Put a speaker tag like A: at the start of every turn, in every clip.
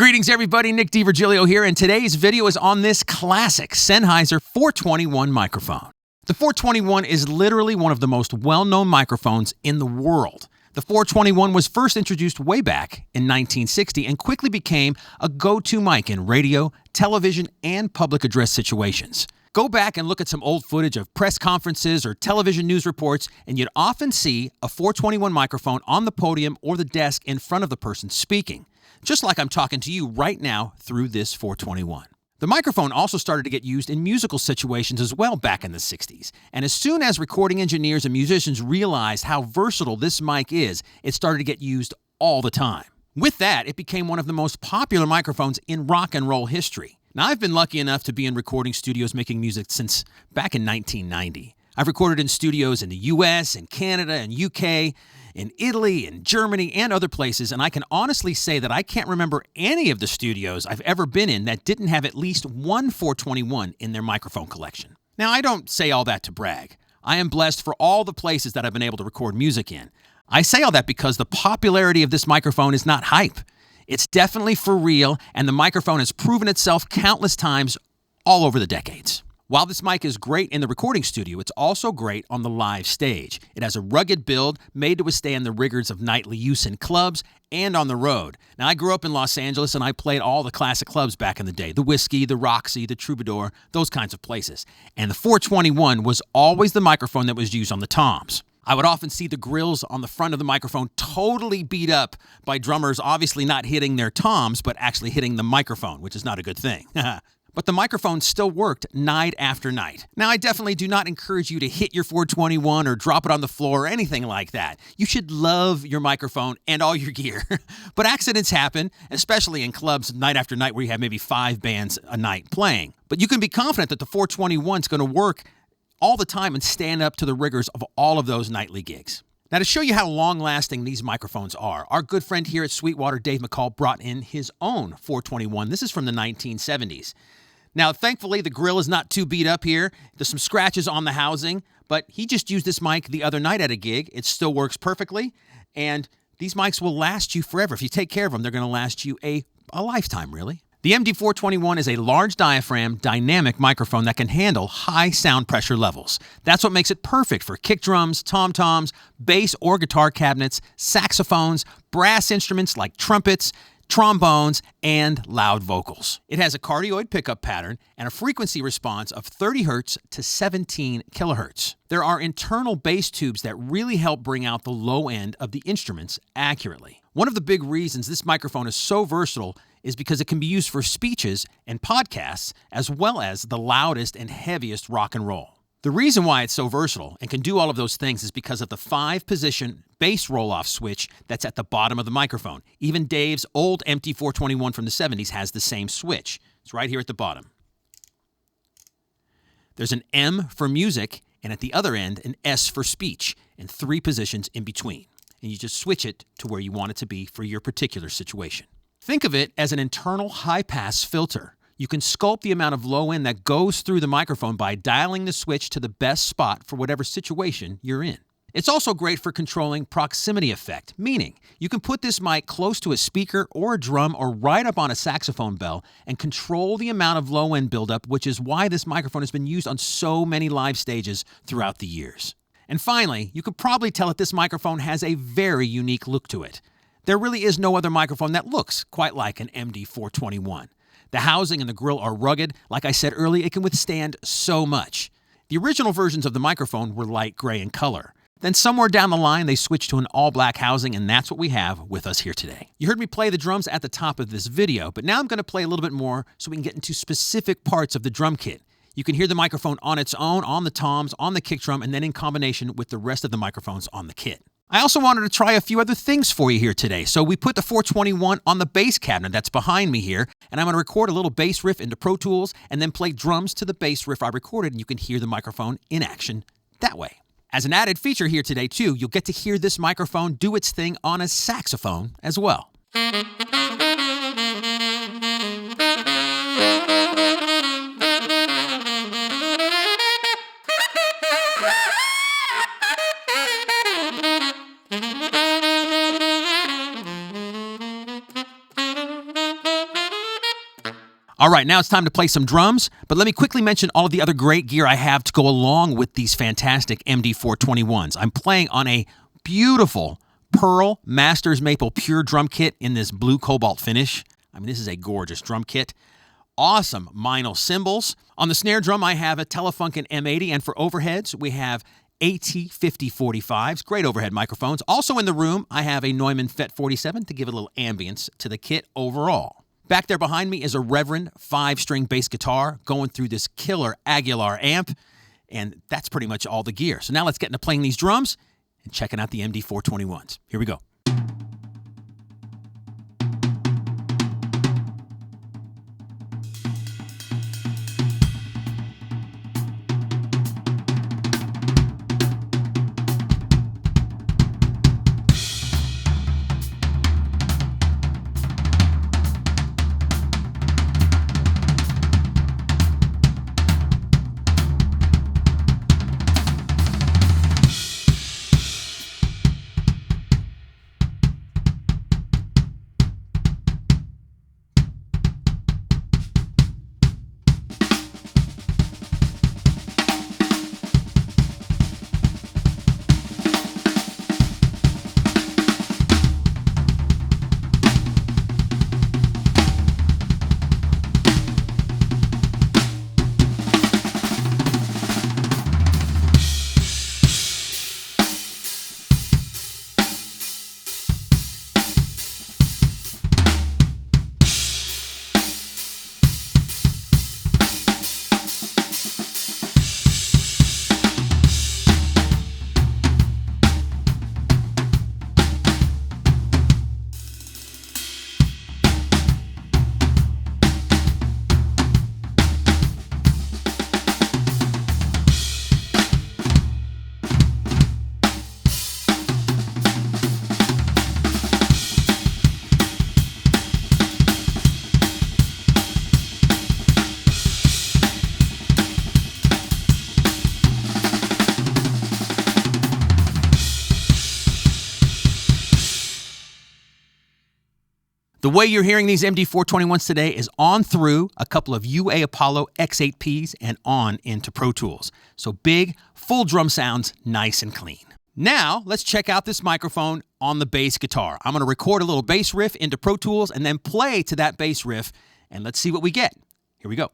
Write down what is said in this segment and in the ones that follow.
A: Greetings, everybody. Nick DiVirgilio here, and today's video is on this classic Sennheiser 421 microphone. The 421 is literally one of the most well-known microphones in the world. The 421 was first introduced way back in 1960 and quickly became a go-to mic in radio, television, and public address situations. Go back and look at some old footage of press conferences or television news reports, and you'd often see a 421 microphone on the podium or the desk in front of the person speaking, just like I'm talking to you right now through this 421. The microphone also started to get used in musical situations as well back in the 60s. And as soon as recording engineers and musicians realized how versatile this mic is, it started to get used all the time. With that, it became one of the most popular microphones in rock and roll history. Now, I've been lucky enough to be in recording studios making music since back in 1990. I've recorded in studios in the US, and Canada, and UK, in Italy, and Germany, and other places, and I can honestly say that I can't remember any of the studios I've ever been in that didn't have at least one 421 in their microphone collection. Now, I don't say all that to brag. I am blessed for all the places that I've been able to record music in. I say all that because the popularity of this microphone is not hype. It's definitely for real, and the microphone has proven itself countless times all over the decades. While this mic is great in the recording studio, it's also great on the live stage. It has a rugged build made to withstand the rigors of nightly use in clubs and on the road. Now, I grew up in Los Angeles, and I played all the classic clubs back in the day. The Whiskey, the Roxy, the Troubadour, those kinds of places. And the 421 was always the microphone that was used on the toms. I would often see the grills on the front of the microphone totally beat up by drummers obviously not hitting their toms, but actually hitting the microphone, which is not a good thing. But the microphone still worked night after night. Now, I definitely do not encourage you to hit your 421 or drop it on the floor or anything like that. You should love your microphone and all your gear. But accidents happen, especially in clubs night after night where you have maybe 5 bands a night playing. But you can be confident that the 421 is going to work all the time and stand up to the rigors of all of those nightly gigs. Now, to show you how long-lasting these microphones are, our good friend here at Sweetwater, Dave McCall, brought in his own 421. This is from the 1970s. Now, thankfully, the grill is not too beat up here. There's some scratches on the housing, but he just used this mic the other night at a gig. It still works perfectly, and these mics will last you forever. If you take care of them, they're going to last you a lifetime, really. The MD421 is a large diaphragm, dynamic microphone that can handle high sound pressure levels. That's what makes it perfect for kick drums, tom-toms, bass or guitar cabinets, saxophones, brass instruments like trumpets, trombones, and loud vocals. It has a cardioid pickup pattern and a frequency response of 30 Hz to 17 kHz. There are internal bass tubes that really help bring out the low end of the instruments accurately. One of the big reasons this microphone is so versatile is because it can be used for speeches and podcasts, as well as the loudest and heaviest rock and roll. The reason why it's so versatile and can do all of those things is because of the 5-position bass roll-off switch that's at the bottom of the microphone. Even Dave's old MT421 from the 70s has the same switch. It's right here at the bottom. There's an M for music, and at the other end, an S for speech, and 3 positions in between. And you just switch it to where you want it to be for your particular situation. Think of it as an internal high-pass filter. You can sculpt the amount of low end that goes through the microphone by dialing the switch to the best spot for whatever situation you're in. It's also great for controlling proximity effect, meaning you can put this mic close to a speaker or a drum or right up on a saxophone bell and control the amount of low end buildup, which is why this microphone has been used on so many live stages throughout the years. And finally, you could probably tell that this microphone has a very unique look to it. There really is no other microphone that looks quite like an MD421. The housing and the grill are rugged. Like I said earlier, it can withstand so much. The original versions of the microphone were light gray in color. Then somewhere down the line, they switched to an all-black housing, and that's what we have with us here today. You heard me play the drums at the top of this video, but now I'm going to play a little bit more so we can get into specific parts of the drum kit. You can hear the microphone on its own, on the toms, on the kick drum, and then in combination with the rest of the microphones on the kit. I also wanted to try a few other things for you here today. So we put the 421 on the bass cabinet that's behind me here, and I'm going to record a little bass riff into Pro Tools and then play drums to the bass riff I recorded, and you can hear the microphone in action that way. As an added feature here today, too, you'll get to hear this microphone do its thing on a saxophone as well. All right, now it's time to play some drums, but let me quickly mention all of the other great gear I have to go along with these fantastic MD421s. I'm playing on a beautiful Pearl Masters Maple Pure drum kit in this blue cobalt finish. I mean, this is a gorgeous drum kit. Awesome Meinl cymbals. On the snare drum, I have a Telefunken M80, and for overheads, we have AT5045s, great overhead microphones. Also in the room, I have a Neumann FET47 to give a little ambience to the kit overall. Back there behind me is a Reverend 5-string bass guitar going through this killer Aguilar amp, and that's pretty much all the gear. So now let's get into playing these drums and checking out the MD421s. Here we go. The way you're hearing these MD421s today is on through a couple of UA Apollo X8Ps and on into Pro Tools. So big, full drum sounds, nice and clean. Now, let's check out this microphone on the bass guitar. I'm going to record a little bass riff into Pro Tools and then play to that bass riff, and let's see what we get. Here we go.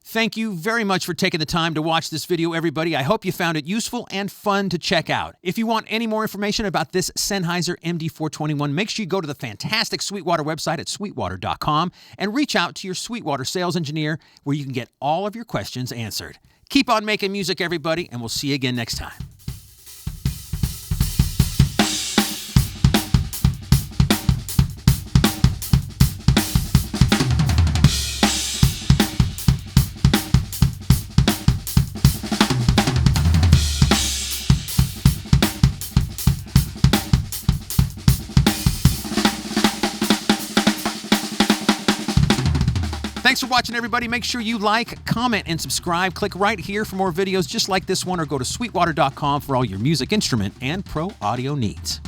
A: Thank you very much for taking the time to watch this video, everybody. I hope you found it useful and fun to check out. If you want any more information about this Sennheiser MD421, make sure you go to the fantastic Sweetwater website at sweetwater.com and reach out to your Sweetwater sales engineer where you can get all of your questions answered. Keep on making music, everybody, and we'll see you again next time. Thanks for watching, everybody. Make sure you like, comment, and subscribe. Click right here for more videos just like this one, or go to sweetwater.com for all your music, instrument, and pro audio needs.